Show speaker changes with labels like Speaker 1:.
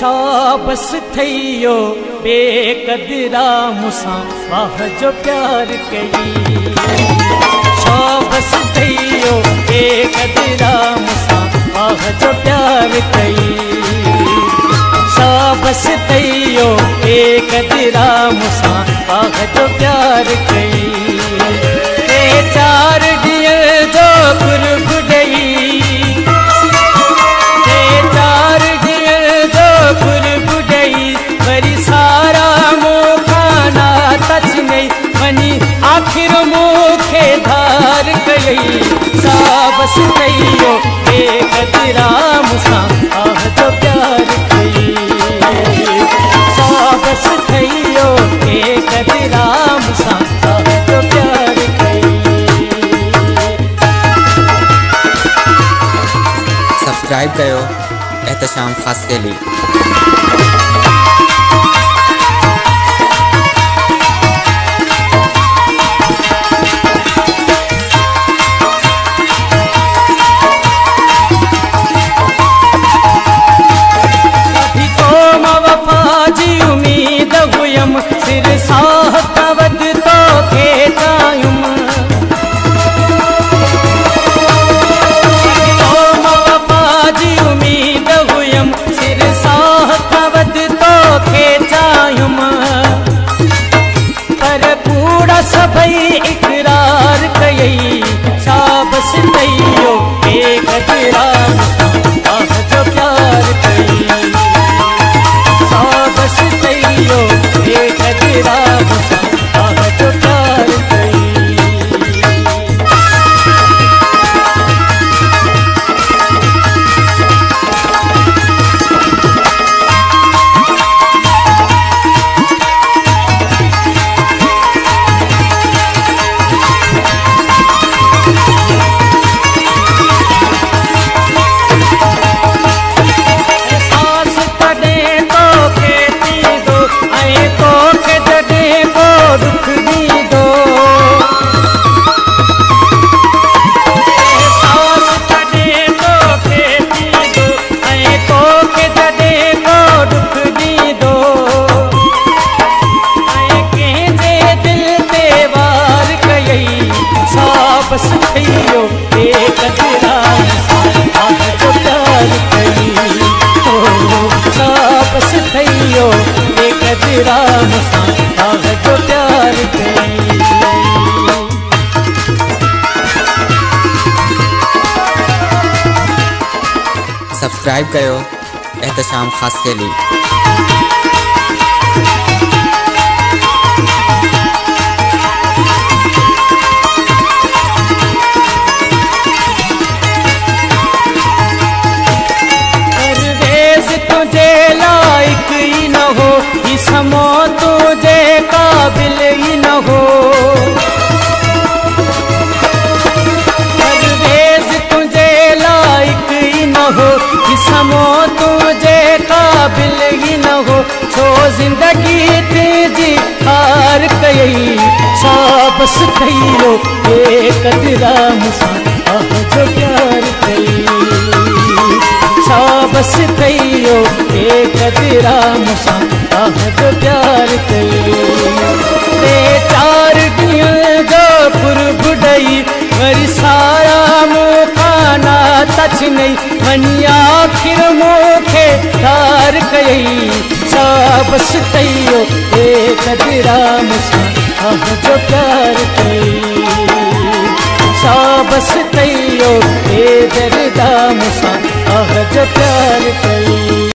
Speaker 1: शाबस थइयो बेकदरा मुसा वाह जो प्यार कई। शाबस थइयो बेकदरा मुसा वाह जो प्यार कई। शाबस थइयो बेकदरा मुसा वाह जो प्यार कई। चार ॾींहं जो कुर्बडई आखिर मुखे धार कई। शाबस थइयो बेकदरा मुसा वाह जो प्यार कई। शाबस थइयो बेकदरा मुसा वाह जो प्यार कई।
Speaker 2: सब्सक्राइब कयो एहतशाम खास के लिए।
Speaker 1: सिर साह कवद तो खेतायुम वफाजी उम्मीद हुयम। सिर साह कवद तो खेतायुम पर कूड़ा सभई इकरार कई। शाबस थइयो बेकदरा वाह जो प्यार कई। शाबस थइयो बेकदरा मुसा वाह जो प्यार कई। सास कदे तो खेती दो ऐं तो के जडे को दुख दी दो। सास कदे तो खेती दो ऐं तो के जडे को दुख दी दो। ऐं कंहिंजे दिल ते वार कई। शाबस थइयो बेकदरा वाह जो प्यार कई। शाबस थइयो बेकदरा मुसा वाह जो प्यार कई।
Speaker 2: सब्सक्राइब कयो एहतशाम खास के लिए। तुझे लायक ही न हो इसमो तुझे काबिल ही न हो। परवेज तुझे लायक ही न हो इसमो तुझे काबिल ही न हो। छो जिंदगी तुझी हार कई। शाबस थइयो बेकदरा मुसा वाह जो प्यार कई। शाबस थइयो बेकदरा मुसा वाह जो प्यार कई। चार ॾींहं जो कुर्बडई वरी सारा मुखाना तच नहीं वनी आखिर मुखे धार कई। शाबस थइयो बेकदरा मुसा वाह जो प्यार कई। शाबस थइयो बेकदरा मुसा वाह जो प्यार कई।